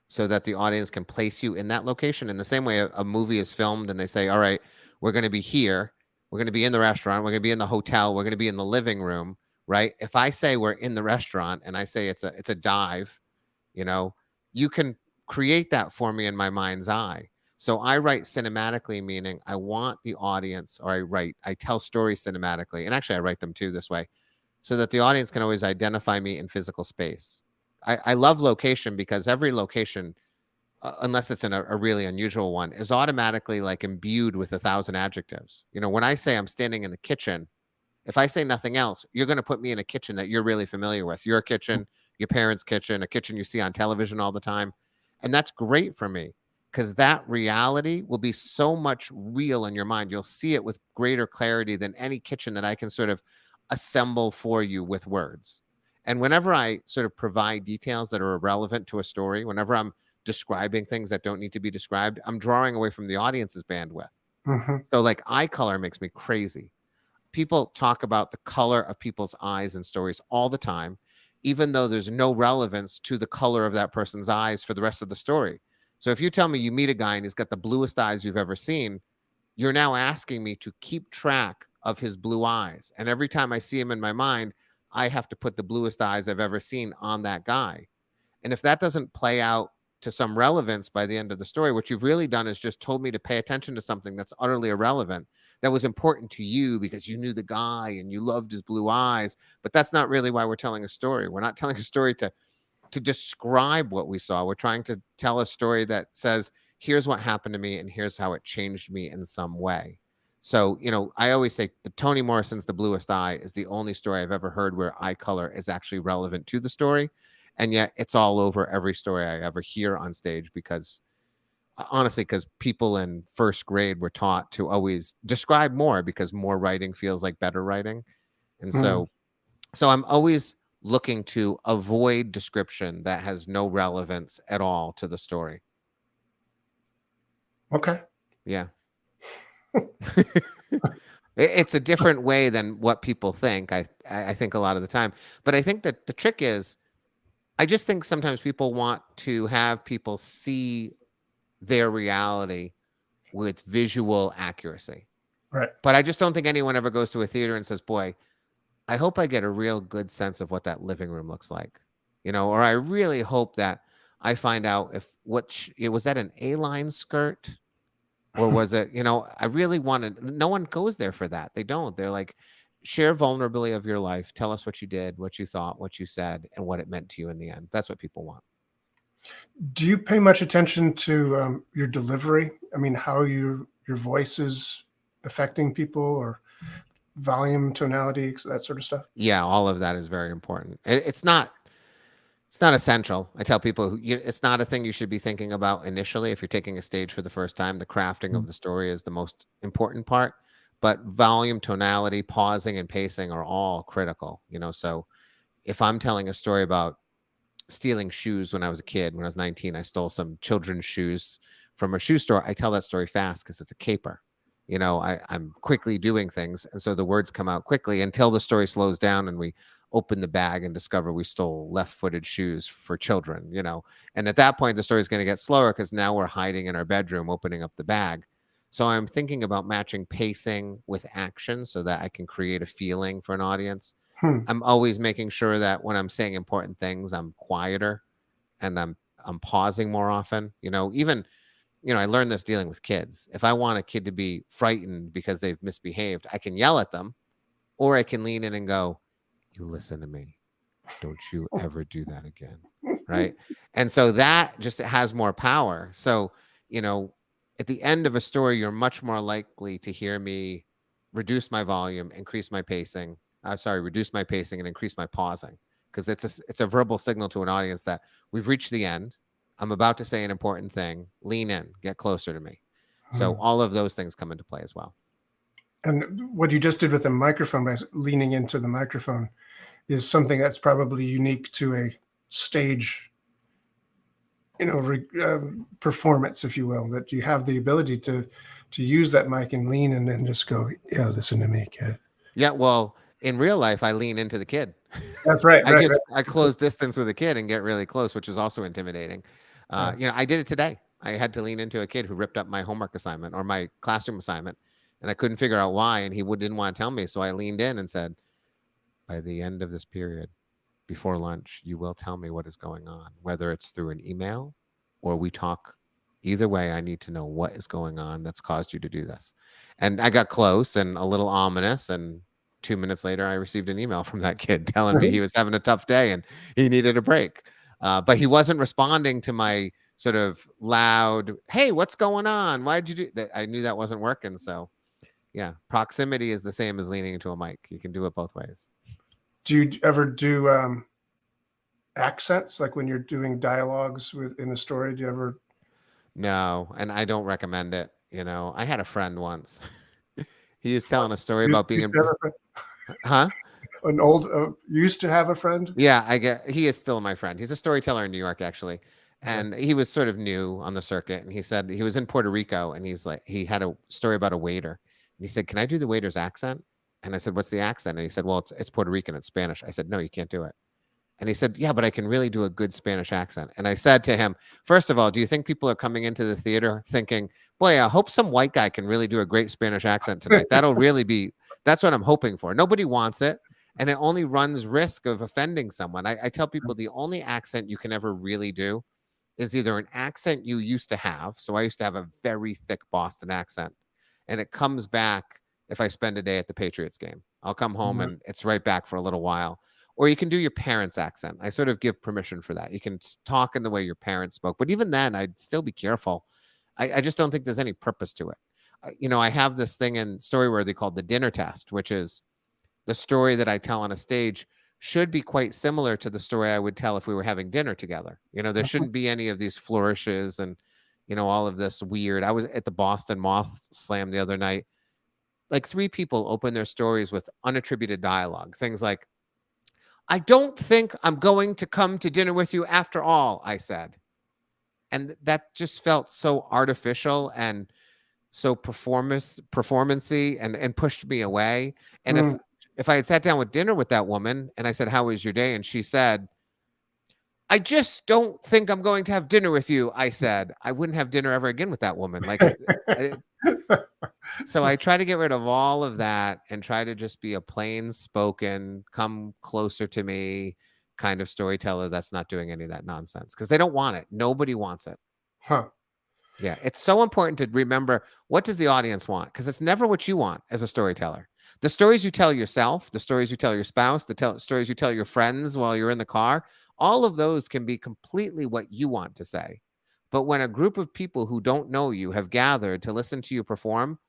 [SPEAKER 2] so that the audience can place you in that location. In the same way a movie is filmed and they say, all right, we're going to be here. We're going to be in the restaurant. We're going to be in the hotel. We're going to be in the living room. Right. If I say we're in the restaurant and I say it's a dive, you know, you can create that for me in my mind's eye. So I write cinematically, meaning I want the audience, or I tell stories cinematically. And actually I write them too this way so that the audience can always identify me in physical space. I love location because every location, unless it's in a really unusual one, is automatically like imbued with 1,000 adjectives. When I say I'm standing in the kitchen, if I say nothing else, you're going to put me in a kitchen that you're really familiar with, your kitchen, your parents' kitchen, a kitchen you see on television all the time. And that's great for me because that reality will be so much real in your mind. You'll see it with greater clarity than any kitchen that I can sort of assemble for you with words. And whenever I sort of provide details that are irrelevant to a story, whenever I'm describing things that don't need to be described, I'm drawing away from the audience's bandwidth.
[SPEAKER 1] Hmm.
[SPEAKER 2] So, like, eye color makes me crazy. People talk about the color of people's eyes in stories all the time, even though there's no relevance to the color of that person's eyes for the rest of the story. So if you tell me you meet a guy and he's got the bluest eyes you've ever seen, you're now asking me to keep track of his blue eyes. And every time I see him in my mind, I have to put the bluest eyes I've ever seen on that guy. And if that doesn't play out to some relevance by the end of the story, what you've really done is just told me to pay attention to something that's utterly irrelevant, that was important to you because you knew the guy and you loved his blue eyes. But that's not really why we're telling a story. We're not telling a story to describe what we saw. We're trying to tell a story that says, here's what happened to me and here's how it changed me in some way. So, I always say the Toni Morrison's The Bluest Eye is the only story I've ever heard where eye color is actually relevant to the story. And yet it's all over every story I ever hear on stage because honestly, because people in first grade were taught to always describe more because more writing feels like better writing. And
[SPEAKER 1] Mm.
[SPEAKER 2] so I'm always looking to avoid description that has no relevance at all to the story.
[SPEAKER 1] Okay.
[SPEAKER 2] Yeah. It's a different way than what people think. I think a lot of the time, but I think that the trick is, I just think sometimes people want to have people see their reality with visual accuracy.
[SPEAKER 1] Right.
[SPEAKER 2] But I just don't think anyone ever goes to a theater and says, boy, I hope I get a real good sense of what that living room looks like, or I really hope that I find out if was that an A-line skirt or was it, I really wanted, no one goes there for that. They don't. They're like, share vulnerability of your life. Tell us what you did, what you thought, what you said, and what it meant to you in the end. That's what people want.
[SPEAKER 1] Do you pay much attention to your delivery? I mean, how your voice is affecting people, or volume, tonality, that sort of stuff?
[SPEAKER 2] Yeah, all of that is very important. It's not essential. I tell people it's not a thing you should be thinking about initially. If you're taking a stage for the first time, the crafting of the story is the most important part. But volume, tonality, pausing, and pacing are all critical. So if I'm telling a story about stealing shoes when I was a kid, when I was 19, I stole some children's shoes from a shoe store. I tell that story fast because it's a caper. I'm quickly doing things. And so the words come out quickly until the story slows down and we open the bag and discover we stole left-footed shoes for children, And at that point, the story is going to get slower because now we're hiding in our bedroom, opening up the bag. So I'm thinking about matching pacing with action so that I can create a feeling for an audience.
[SPEAKER 1] Hmm.
[SPEAKER 2] I'm always making sure that when I'm saying important things, I'm quieter and I'm pausing more often. Even I learned this dealing with kids. If I want a kid to be frightened because they've misbehaved, I can yell at them, or I can lean in and go, "You listen to me. Don't you ever do that again." Right? And so that just has more power. So, at the end of a story, you're much more likely to hear me reduce my volume, increase my pacing. Reduce my pacing and increase my pausing, because it's a verbal signal to an audience that we've reached the end. I'm about to say an important thing. Lean in, get closer to me. So all of those things come into play as well.
[SPEAKER 1] And what you just did with the microphone by leaning into the microphone is something that's probably unique to a stage, performance, if you will, that you have the ability to use that mic and lean in and just go, yeah, listen to me, kid.
[SPEAKER 2] Yeah, well, in real life, I lean into the kid.
[SPEAKER 1] That's right. Right.
[SPEAKER 2] I close distance with a kid and get really close, which is also intimidating. I did it today. I had to lean into a kid who ripped up my homework assignment or my classroom assignment, and I couldn't figure out why, and he didn't want to tell me. So I leaned in and said, by the end of this period, before lunch, you will tell me what is going on, whether it's through an email or we talk. Either way, I need to know what is going on that's caused you to do this. And I got close and a little ominous. And 2 minutes later, I received an email from that kid telling me he was having a tough day and he needed a break. But he wasn't responding to my sort of loud, "Hey, what's going on? Why'd you do that?" I knew that wasn't working. So, yeah, proximity is the same as leaning into a mic. You can do it both ways.
[SPEAKER 1] Do you ever do accents, like when you're doing dialogues in a story? Do you ever?
[SPEAKER 2] No, and I don't recommend it. I had a friend once. He was telling a story about being
[SPEAKER 1] Used
[SPEAKER 2] in,
[SPEAKER 1] to have a friend?
[SPEAKER 2] huh?
[SPEAKER 1] An old used to have a friend?
[SPEAKER 2] Yeah, he is still my friend. He's a storyteller in New York, actually.
[SPEAKER 1] Okay.
[SPEAKER 2] And he was sort of new on the circuit. And he said he was in Puerto Rico and he had a story about a waiter. And he said, "Can I do the waiter's accent?" And I said, "What's the accent?" And he said, "Well, it's Puerto Rican, it's Spanish." I said, "No, you can't do it." And he said, "Yeah, but I can really do a good Spanish accent." And I said to him, "First of all, do you think people are coming into the theater thinking, boy, I hope some white guy can really do a great Spanish accent tonight? That's what I'm hoping for." Nobody wants it. And it only runs risk of offending someone. I tell people the only accent you can ever really do is either an accent you used to have. So I used to have a very thick Boston accent, and it comes back if I spend a day at the Patriots game. I'll come home and it's right back for a little while. Or you can do your parents' accent. I sort of give permission for that. You can talk in the way your parents spoke, but even then, I'd still be careful. I just don't think there's any purpose to it. I have this thing in Storyworthy called the dinner test, which is the story that I tell on a stage should be quite similar to the story I would tell if we were having dinner together. There shouldn't be any of these flourishes and, all of this weird. I was at the Boston Moth SLAM the other night. Like 3 people open their stories with unattributed dialogue. Things like, "I don't think I'm going to come to dinner with you after all," I said. And that just felt so artificial and so performancy and pushed me away. And if I had sat down with dinner with that woman and I said, "How was your day?" and she said, "I just don't think I'm going to have dinner with you," I said, I wouldn't have dinner ever again with that woman. So I try to get rid of all of that and try to just be a plain spoken, come closer to me kind of storyteller that's not doing any of that nonsense, because they don't want it. Nobody wants it.
[SPEAKER 1] Huh.
[SPEAKER 2] Yeah, it's so important to remember, what does the audience want? Because it's never what you want as a storyteller. The stories you tell yourself, the stories you tell your spouse, stories you tell your friends while you're in the car, all of those can be completely what you want to say. But when a group of people who don't know you have gathered to listen to you perform,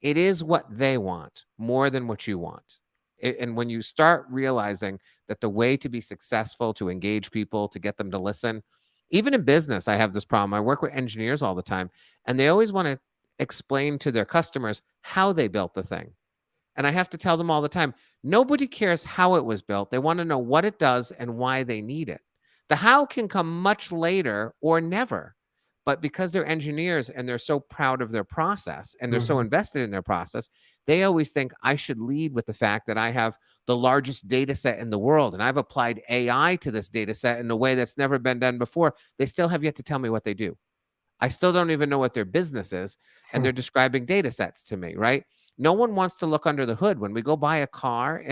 [SPEAKER 2] it is what they want more than what you want. And when you start realizing that the way to be successful, to engage people, to get them to listen, even in business, I have this problem. I work with engineers all the time, and they always want to explain to their customers how they built the thing. And I have to tell them all the time, nobody cares how it was built. They want to know what it does and why they need it. The how can come much later or never. But because they're engineers and they're so proud of their process and they're so invested in their process, they always think I should lead with the fact that I have the largest data set in the world and I've applied AI to this data set in a way that's never been done before. They still have yet to tell me what they do. I still don't even know what their business is, and they're describing data sets to me, right? No one wants to look under the hood. When we go buy a car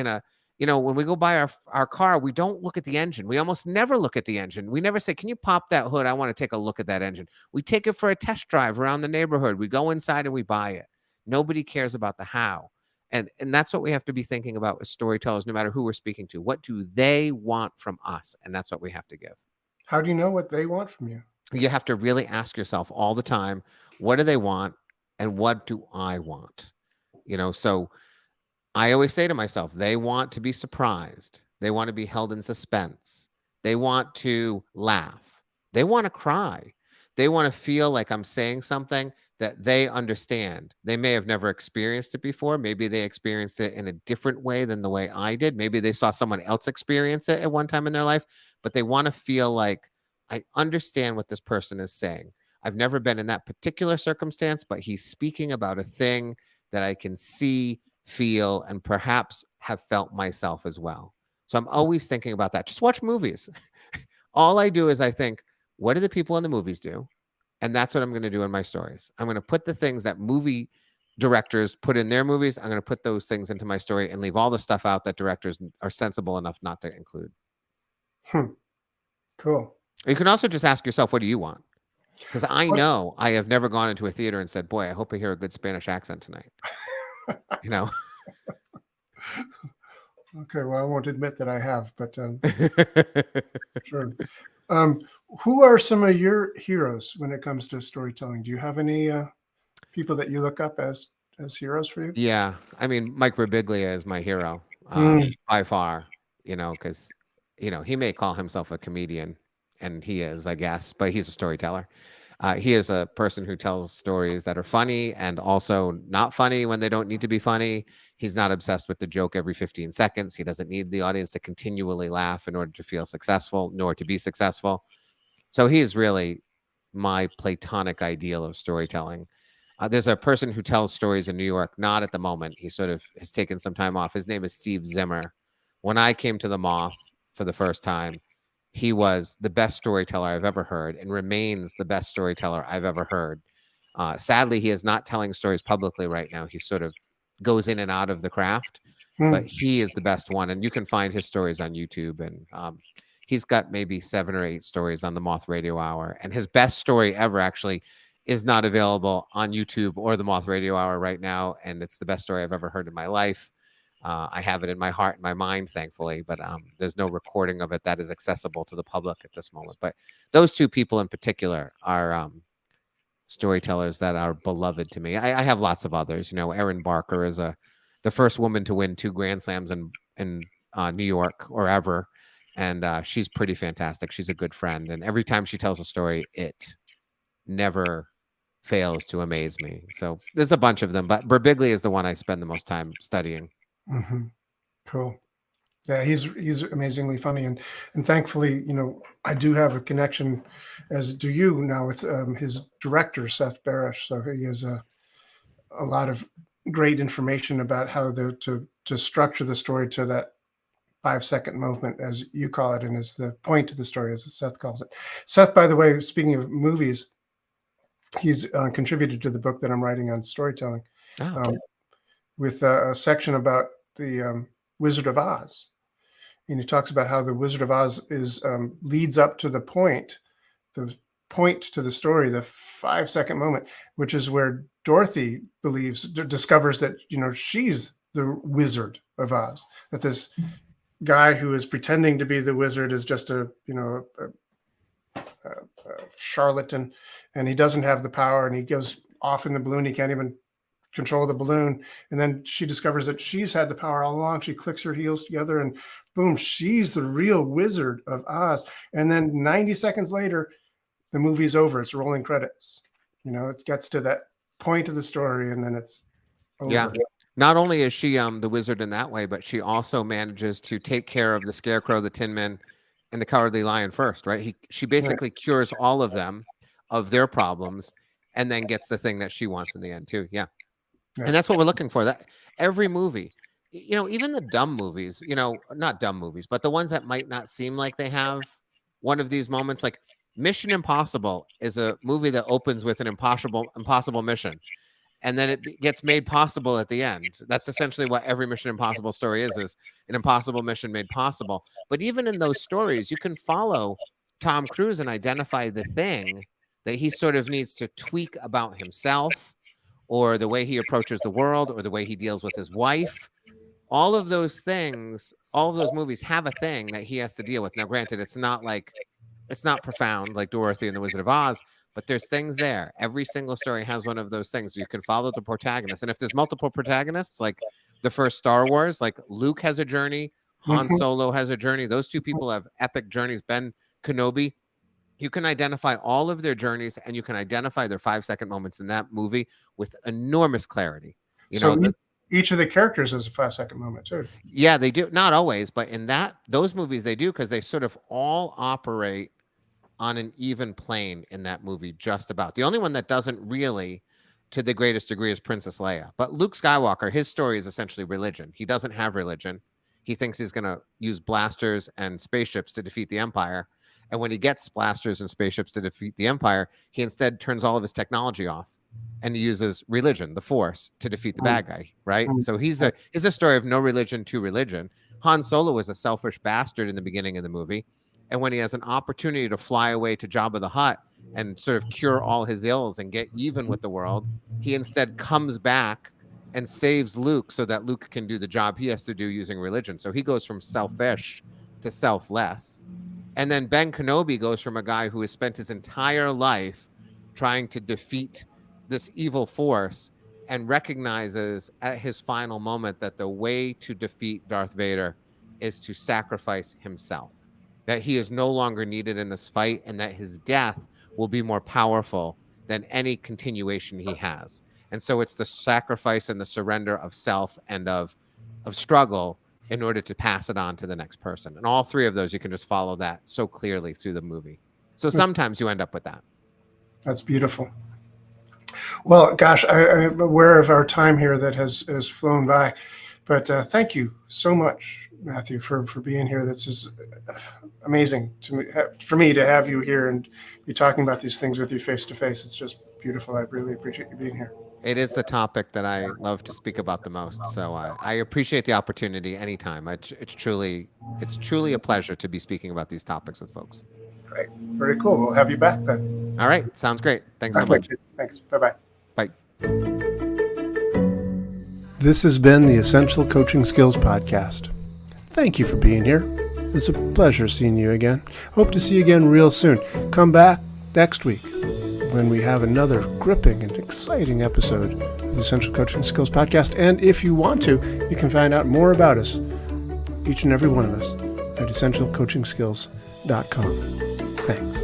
[SPEAKER 2] when we go buy our car, we don't look at the engine. We almost never look at the engine. We never say, "Can you pop that hood? I want to take a look at that engine." We take it for a test drive around the neighborhood. We go inside and we buy it. Nobody cares about the how. And that's what we have to be thinking about as storytellers, no matter who we're speaking to. What do they want from us? And that's what we have to give.
[SPEAKER 1] How do you know what they want from you?
[SPEAKER 2] You have to really ask yourself all the time, what do they want and what do I want? So I always say to myself, they want to be surprised. They want to be held in suspense. They want to laugh. They want to cry. They want to feel like I'm saying something that they understand. They may have never experienced it before. Maybe they experienced it in a different way than the way I did. Maybe they saw someone else experience it at one time in their life, but they want to feel like I understand what this person is saying. I've never been in that particular circumstance, but he's speaking about a thing that I can see, feel, and perhaps have felt myself as well. So I'm always thinking about that. Just watch movies. All I do is I think, what do the people in the movies do? And that's what I'm going to do in my stories. I'm going to put the things that movie directors put in their movies. I'm going to put those things into my story and leave all the stuff out that directors are sensible enough not to include.
[SPEAKER 1] Cool.
[SPEAKER 2] You can also just ask yourself, what do you want? Because I know I have never gone into a theater and said, boy, I hope I hear a good Spanish accent tonight.
[SPEAKER 1] Okay, well, I won't admit that I have, but sure. Who are some of your heroes when it comes to storytelling? Do you have any people that you look up as heroes for you?
[SPEAKER 2] Yeah, I mean, Mike Birbiglia is my hero by far. Because he may call himself a comedian, and he is, I guess, but he's a storyteller. He is a person who tells stories that are funny and also not funny when they don't need to be funny. He's not obsessed with the joke every 15 seconds. He doesn't need the audience to continually laugh in order to feel successful, nor to be successful. So he is really my platonic ideal of storytelling. There's a person who tells stories in New York, not at the moment. He sort of has taken some time off. His name is Steve Zimmer. When I came to the Moth for the first time, he was the best storyteller I've ever heard and remains the best storyteller I've ever heard. Sadly, he is not telling stories publicly right now. He sort of goes in and out of the craft, but he is the best one. And you can find his stories on YouTube. And he's got maybe 7 or 8 stories on the Moth Radio Hour, and his best story ever actually is not available on YouTube or the Moth Radio Hour right now, and it's the best story I've ever heard in my life. I have it in my heart and my mind, thankfully, but there's no recording of it that is accessible to the public at this moment. But those two people in particular are storytellers that are beloved to me. I have lots of others. Erin Barker is the first woman to win 2 Grand Slams in New York or ever, and she's pretty fantastic. She's a good friend, and every time she tells a story, it never fails to amaze me. So there's a bunch of them, but Birbiglia is the one I spend the most time studying.
[SPEAKER 1] Mm-hmm. Cool. Yeah, he's amazingly funny, and thankfully, I do have a connection, as do you now, with his director Seth Barish. So he has a lot of great information about how to structure the story to that 5-second movement, as you call it, and as the point of the story, as Seth calls it. Seth, by the way, speaking of movies, he's contributed to the book that I'm writing on storytelling, with a section about the Wizard of Oz. And he talks about how the Wizard of Oz leads up to the point to the story, the 5-second moment, which is where Dorothy discovers that she's the Wizard of Oz. That this guy who is pretending to be the wizard is just a charlatan, and he doesn't have the power, and he goes off in the balloon. He can't even control the balloon, and then she discovers that she's had the power all along. She clicks her heels together, and boom, she's the real Wizard of Oz. And then 90 seconds later, the movie's over. It's rolling credits. It gets to that point of the story, and then it's over.
[SPEAKER 2] Yeah. Not only is she the wizard in that way, but she also manages to take care of the Scarecrow, the Tin Man, and the Cowardly Lion first, right? She basically cures all of them of their problems, and then gets the thing that she wants in the end too. Yeah. And that's what we're looking for. That every movie, even the dumb movies, not dumb movies, but the ones that might not seem like they have one of these moments, like Mission Impossible is a movie that opens with an impossible mission, and then it gets made possible at the end. That's essentially what every Mission Impossible story is an impossible mission made possible. But even in those stories, you can follow Tom Cruise and identify the thing that he sort of needs to tweak about himself, or the way he approaches the world, or the way he deals with his wife. All of those things, all of those movies have a thing that he has to deal with. Now, granted, it's not profound like Dorothy and the Wizard of Oz, but there's things there. Every single story has one of those things. You can follow the protagonist. And if there's multiple protagonists, like the first Star Wars, like Luke has a journey, Han Solo has a journey. Those two people have epic journeys. Ben Kenobi, you can identify all of their journeys, and you can identify their 5-second moments in that movie with enormous clarity.
[SPEAKER 1] Each of the characters has a 5-second moment too.
[SPEAKER 2] Yeah, they do. Not always, but in those movies they do, because they sort of all operate on an even plane in that movie. Just about. The only one that doesn't really, to the greatest degree, is Princess Leia. But Luke Skywalker, his story is essentially religion. He doesn't have religion. He thinks he's going to use blasters and spaceships to defeat the Empire. And when he gets blasters and spaceships to defeat the Empire, he instead turns all of his technology off and he uses religion, the Force, to defeat the bad guy, right? So he's a story of no religion to religion. Han Solo is a selfish bastard in the beginning of the movie. And when he has an opportunity to fly away to Jabba the Hutt and sort of cure all his ills and get even with the world, he instead comes back and saves Luke so that Luke can do the job he has to do using religion. So he goes from selfish to selfless. And then Ben Kenobi goes from a guy who has spent his entire life trying to defeat this evil force, and recognizes at his final moment that the way to defeat Darth Vader is to sacrifice himself, that he is no longer needed in this fight, and that his death will be more powerful than any continuation he has. And so it's the sacrifice and the surrender of self and of struggle in order to pass it on to the next person. And all three of those, you can just follow that so clearly through the movie. So sometimes you end up with that.
[SPEAKER 1] That's beautiful. Well, gosh, I'm aware of our time here that has flown by, but thank you so much, Matthew, for being here. This is amazing for me to have you here and be talking about these things with you face to face. It's just beautiful. I really appreciate you being here.
[SPEAKER 2] It is the topic that I love to speak about the most. So I appreciate the opportunity anytime. It's truly a pleasure to be speaking about these topics with folks.
[SPEAKER 1] Great. Very cool. We'll have you back then.
[SPEAKER 2] All right. Sounds great. Thanks so
[SPEAKER 1] Okay,
[SPEAKER 2] much.
[SPEAKER 1] thanks. Bye-bye.
[SPEAKER 2] Bye.
[SPEAKER 1] This has been the Essential Coaching Skills Podcast. Thank you for being here. It's a pleasure seeing you again. Hope to see you again real soon. Come back next week when we have another gripping and exciting episode of the Essential Coaching Skills Podcast. And if you want to, you can find out more about us, each and every one of us, at essentialcoachingskills.com. Thanks.